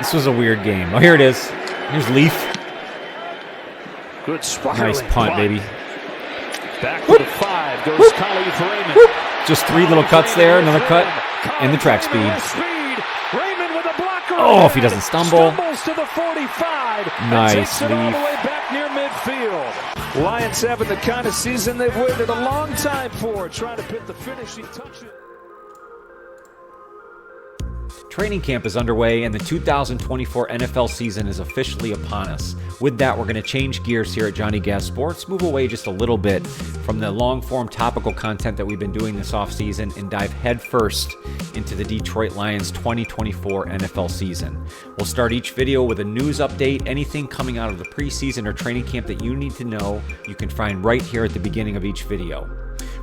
This was a weird game. Oh, here it is. Here's Leaf. Good Nice punt, baby. Back to the 5 goes Kalif Raymond. Just 3 little cuts there. Another cut. And the track speed. Raymond with a blocker. Oh, if he doesn't stumble. Stumbles to the 45. Nice Takes it all Leaf. the way back near midfield. Lions having the kind of season they've waited a long time for, trying to put the finishing touches. Training camp is underway and the 2024 NFL season is officially upon us. With that, we're going to change gears here at Johnny Gas Sports, move away just a little bit from the long-form topical content that we've been doing this offseason and dive headfirst into the Detroit Lions 2024 NFL season. We'll start each video with a news update, anything coming out of the preseason or training camp that you need to know, you can find right here at the beginning of each video.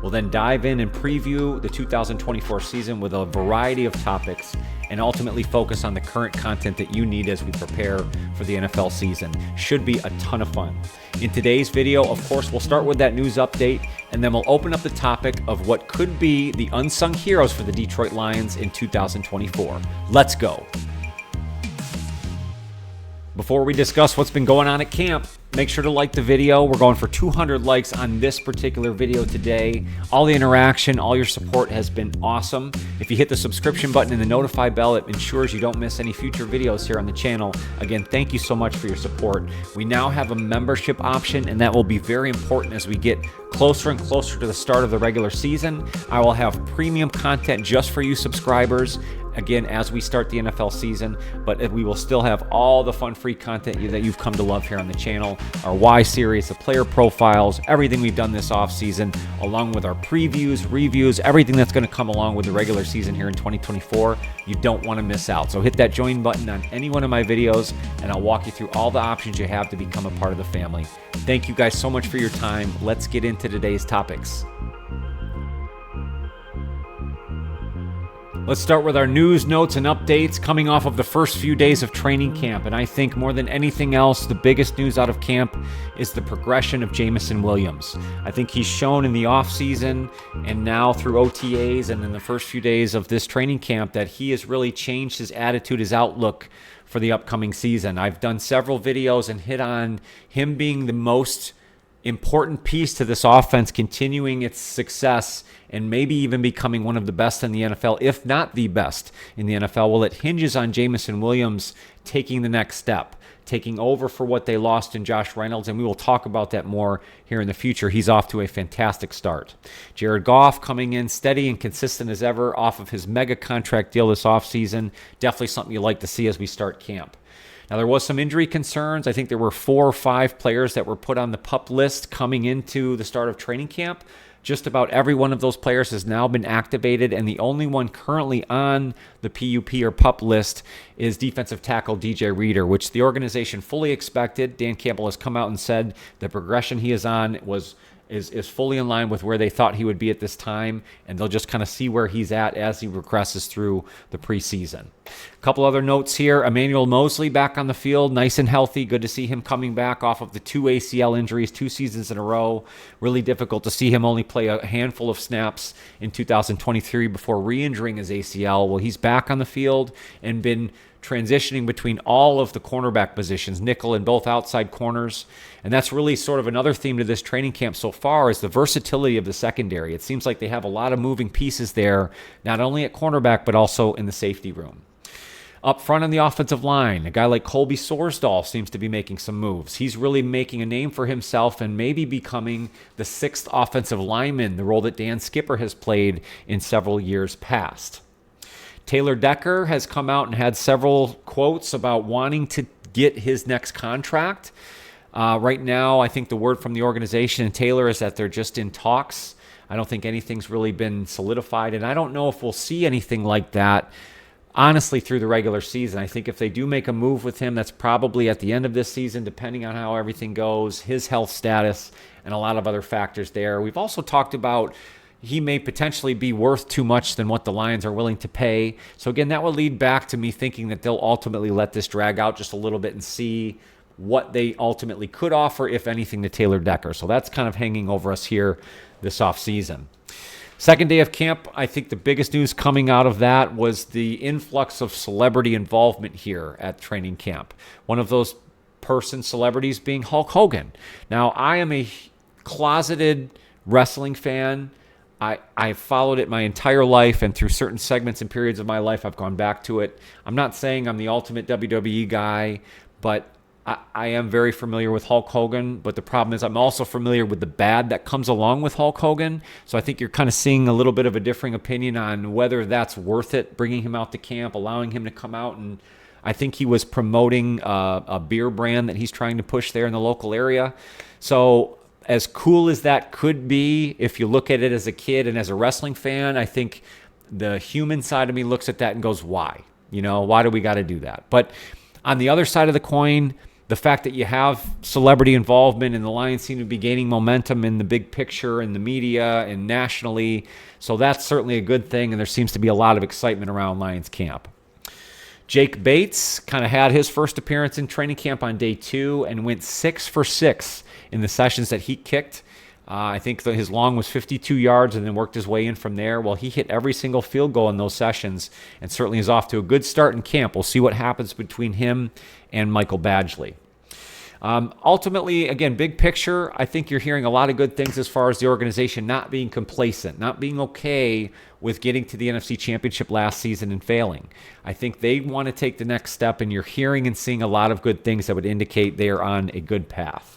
We'll then dive in and preview the 2024 season with a variety of topics and ultimately focus on the current content that you need as we prepare for the NFL season. Should be a ton of fun. In today's video, of course, we'll start with that news update, and then we'll open up the topic of what could be the unsung heroes for the Detroit Lions in 2024. Let's go. Before we discuss what's been going on at camp, make sure to like the video. We're going for 200 likes on this particular video today. All the interaction, all your support has been awesome. If you hit the subscription button and the notify bell, it ensures you don't miss any future videos here on the channel. Again, thank you so much for your support. We now have a membership option, and that will be very important as we get closer and closer to the start of the regular season. I will have premium content just for you subscribers, again, as we start the NFL season, but we will still have all the fun free content that you've come to love here on the channel, our Y series, the player profiles, everything we've done this offseason, along with our previews, reviews, everything that's going to come along with the regular season here in 2024. You don't want to miss out. So hit that join button on any one of my videos, and I'll walk you through all the options you have to become a part of the family. Thank you guys so much for your time. Let's get into today's topics. Let's start with our news, notes, and updates coming off of the first few days of training camp. And I think more than anything else, the biggest news out of camp is the progression of Jameson Williams. I think he's shown in the offseason and now through OTAs and in the first few days of this training camp that he has really changed his attitude, his outlook for the upcoming season. I've done several videos and hit on him being the most important piece to this offense continuing its success and maybe even becoming one of the best in the NFL, if not the best in the NFL. Well, it hinges on Jameson Williams taking the next step, taking over for what they lost in Josh Reynolds, and we will talk about that more here in the future. He's off to a fantastic start. Jared Goff coming in steady and consistent as ever off of his mega contract deal this offseason. Definitely something you like to see as we start camp. Now, there was some injury concerns. I think there were 4 or 5 players that were put on the PUP list coming into the start of training camp. Just about every one of those players has now been activated, and the only one currently on the PUP or PUP list is defensive tackle DJ Reader, which the organization fully expected. Dan Campbell has come out and said the progression he is on is fully in line with where they thought he would be at this time, and they'll just kind of see where he's at as he progresses through the preseason. A couple other notes here. Emmanuel Mosley back on the field, nice and healthy. Good to see him coming back off of the 2 ACL injuries, 2 seasons in a row. Really difficult to see him only play a handful of snaps in 2023 before re-injuring his ACL. Well, he's back on the field and been transitioning between all of the cornerback positions, nickel and both outside corners. And that's really sort of another theme to this training camp so far is the versatility of the secondary. It seems like they have a lot of moving pieces there, not only at cornerback, but also in the safety room. Up front on the offensive line, a guy like Colby Sorsdahl seems to be making some moves. He's really making a name for himself and maybe becoming the 6th offensive lineman, the role that Dan Skipper has played in several years past. Taylor Decker has come out and had several quotes about wanting to get his next contract. Right now, I think the word from the organization and Taylor is that they're just in talks. I don't think anything's really been solidified, and I don't know if we'll see anything like that, honestly, through the regular season. I think if they do make a move with him, that's probably at the end of this season, depending on how everything goes, his health status, and a lot of other factors there. We've also talked about he may potentially be worth too much than what the Lions are willing to pay. So again, that will lead back to me thinking that they'll ultimately let this drag out just a little bit and see what they ultimately could offer, if anything, to Taylor Decker. So that's kind of hanging over us here this offseason. Second day of camp, I think the biggest news coming out of that was the influx of celebrity involvement here at training camp. One of those celebrities being Hulk Hogan. Now, I am a closeted wrestling fan. I followed it my entire life, and through certain segments and periods of my life, I've gone back to it. I'm not saying I'm the ultimate WWE guy, but I am very familiar with Hulk Hogan, but the problem is I'm also familiar with the bad that comes along with Hulk Hogan. So I think you're kind of seeing a little bit of a differing opinion on whether that's worth it, bringing him out to camp, allowing him to come out. And I think he was promoting a beer brand that he's trying to push there in the local area. So as cool as that could be, if you look at it as a kid and as a wrestling fan, I think the human side of me looks at that and goes, why? Why do we got to do that? But on the other side of the coin, the fact that you have celebrity involvement and the Lions seem to be gaining momentum in the big picture and the media and nationally. So that's certainly a good thing, and there seems to be a lot of excitement around Lions camp. Jake Bates kind of had his first appearance in training camp on day 2 and went 6 for 6 in the sessions that he kicked. I think that his long was 52 yards and then worked his way in from there. Well, he hit every single field goal in those sessions and certainly is off to a good start in camp. We'll see what happens between him and Michael Badgley. Ultimately, again, big picture, I think you're hearing a lot of good things as far as the organization not being complacent, not being okay with getting to the NFC Championship last season and failing. I think they want to take the next step, and you're hearing and seeing a lot of good things that would indicate they are on a good path.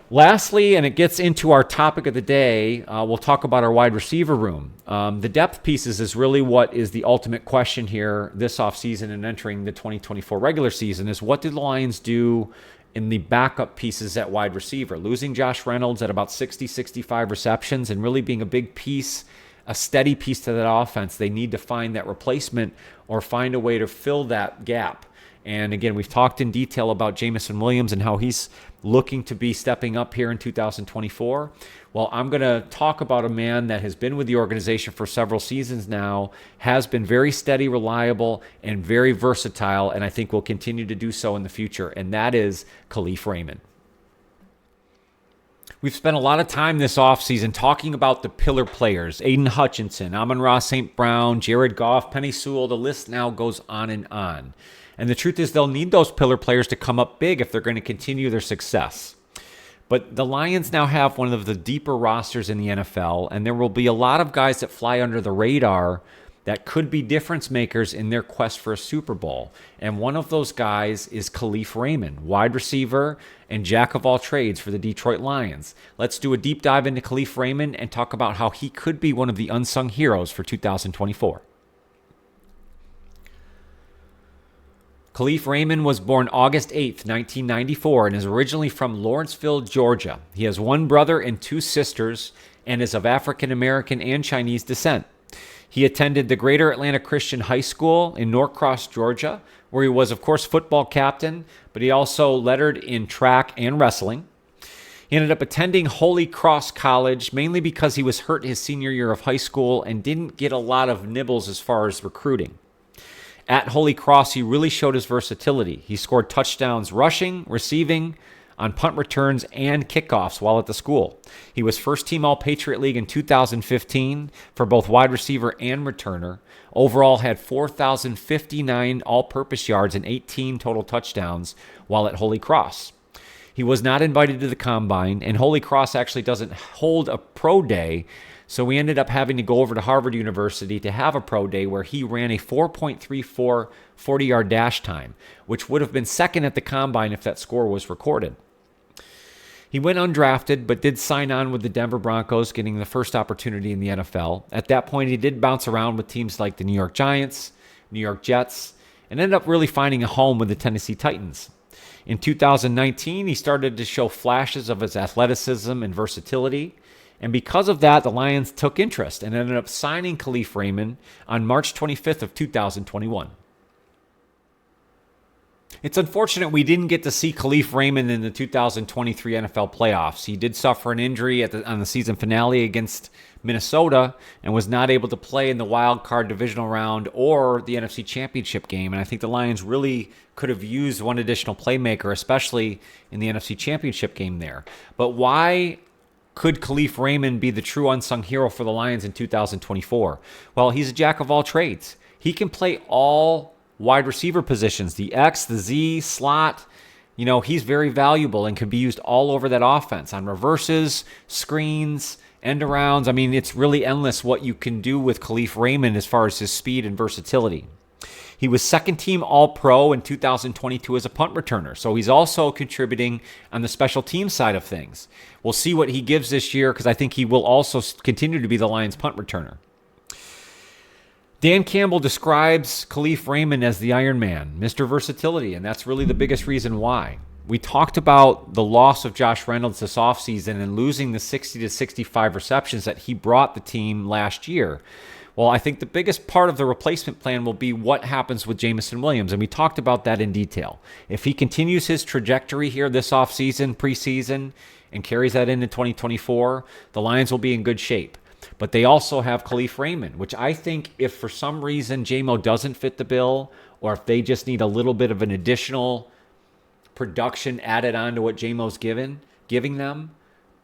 Lastly, and it gets into our topic of the day, we'll talk about our wide receiver room. The depth pieces is really what is the ultimate question here this offseason and entering the 2024 regular season is what did the Lions do in the backup pieces at wide receiver? Losing Josh Reynolds at about 60, 65 receptions and really being a big piece, a steady piece to that offense. They need to find that replacement or find a way to fill that gap. And again, we've talked in detail about Jameson Williams and how he's looking to be stepping up here in 2024. Well, I'm going to talk about a man that has been with the organization for several seasons now, has been very steady, reliable, and very versatile, and I think will continue to do so in the future, and that is Kalif Raymond. We've spent a lot of time this offseason talking about the pillar players, Aiden Hutchinson, Amon-Ra St. Brown, Jared Goff, Penei Sewell. The list now goes on and on. And the truth is they'll need those pillar players to come up big if they're going to continue their success. But the Lions now have one of the deeper rosters in the NFL, and there will be a lot of guys that fly under the radar that could be difference makers in their quest for a Super Bowl. And one of those guys is Kalif Raymond, wide receiver and jack of all trades for the Detroit Lions. Let's do a deep dive into Kalif Raymond and talk about how he could be one of the unsung heroes for 2024. Kalif Raymond was born August 8th, 1994, and is originally from Lawrenceville, Georgia. He has one brother and two sisters and is of African American and Chinese descent. He attended the Greater Atlanta Christian High School in Norcross, Georgia, where he was, of course, football captain, but he also lettered in track and wrestling. He ended up attending Holy Cross College, mainly because he was hurt his senior year of high school and didn't get a lot of nibbles as far as recruiting. At Holy Cross, he really showed his versatility. He scored touchdowns rushing, receiving, on punt returns, and kickoffs while at the school. He was first team All-Patriot League in 2015 for both wide receiver and returner. Overall had 4,059 all-purpose yards and 18 total touchdowns while at Holy Cross. He was not invited to the Combine, and Holy Cross actually doesn't hold a pro day, so we ended up having to go over to Harvard University to have a pro day where he ran a 4.34 40-yard dash time, which would have been second at the Combine if that score was recorded. He went undrafted, but did sign on with the Denver Broncos, getting the first opportunity in the NFL. At that point, he did bounce around with teams like the New York Giants, New York Jets, and ended up really finding a home with the Tennessee Titans. In 2019, he started to show flashes of his athleticism and versatility. And because of that, the Lions took interest and ended up signing Kalif Raymond on March 25th of 2021. It's unfortunate we didn't get to see Kalif Raymond in the 2023 NFL playoffs. He did suffer an injury on the season finale against Minnesota and was not able to play in the wild card divisional round or the NFC Championship game. And I think the Lions really could have used one additional playmaker, especially in the NFC Championship game there. But why Could Kalif Raymond be the true unsung hero for the Lions in 2024? Well, he's a jack of all trades. He can play all wide receiver positions, the X, the Z, slot. He's very valuable and can be used all over that offense on reverses, screens, end arounds. I mean, it's really endless what you can do with Kalif Raymond as far as his speed and versatility. He was second team All-Pro in 2022 as a punt returner, so he's also contributing on the special team side of things. We'll see what he gives this year because I think he will also continue to be the Lions punt returner. Dan Campbell describes Kalif Raymond as the Iron Man, Mr. Versatility, and that's really the biggest reason why. We talked about the loss of Josh Reynolds this offseason and losing the 60 to 65 receptions that he brought the team last year. Well, I think the biggest part of the replacement plan will be what happens with Jameson Williams, and we talked about that in detail. If he continues his trajectory here this offseason, preseason, and carries that into 2024, the Lions will be in good shape. But they also have Kalif Raymond, which I think if for some reason JMO doesn't fit the bill, or if they just need a little bit of an additional production added on to what JMO's giving them,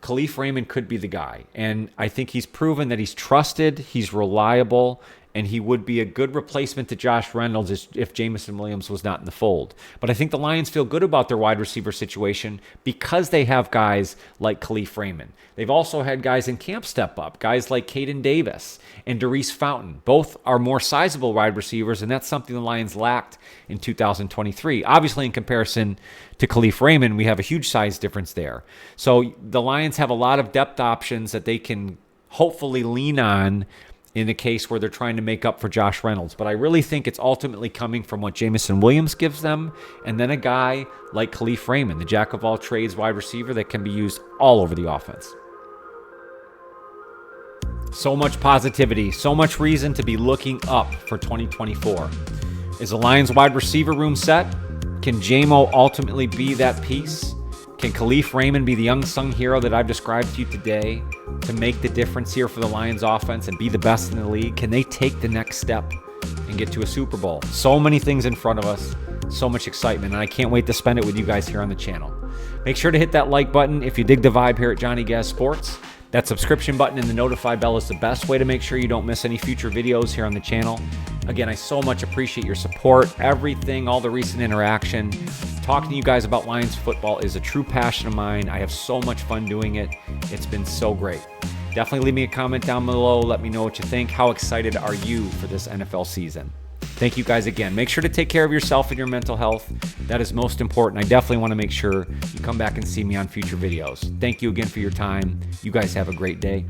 Kalif Raymond could be the guy. And I think he's proven that he's trusted, he's reliable, and he would be a good replacement to Josh Reynolds if Jameson Williams was not in the fold. But I think the Lions feel good about their wide receiver situation because they have guys like Kalif Raymond. They've also had guys in camp step up, guys like Caden Davis and Darius Fountain. Both are more sizable wide receivers, and that's something the Lions lacked in 2023. Obviously, in comparison to Kalif Raymond, we have a huge size difference there. So the Lions have a lot of depth options that they can hopefully lean on in the case where they're trying to make up for Josh Reynolds. But I really think it's ultimately coming from what Jameson Williams gives them, and then a guy like Kalif Raymond, the jack-of-all-trades wide receiver that can be used all over the offense. So much positivity, so much reason to be looking up for 2024. Is the Lions wide receiver room set? Can JMO ultimately be that piece? Can Kalif Raymond be the unsung hero that I've described to you today to make the difference here for the Lions offense and be the best in the league? Can they take the next step and get to a Super Bowl? So many things in front of us, so much excitement, and I can't wait to spend it with you guys here on the channel. Make sure to hit that like button if you dig the vibe here at Johnny Gaz Sports. That subscription button and the notify bell is the best way to make sure you don't miss any future videos here on the channel. Again, I so much appreciate your support, everything, all the recent interaction. Talking to you guys about Lions football is a true passion of mine. I have so much fun doing it. It's been so great. Definitely leave me a comment down below. Let me know what you think. How excited are you for this NFL season? Thank you guys again. Make sure to take care of yourself and your mental health. That is most important. I definitely want to make sure you come back and see me on future videos. Thank you again for your time. You guys have a great day.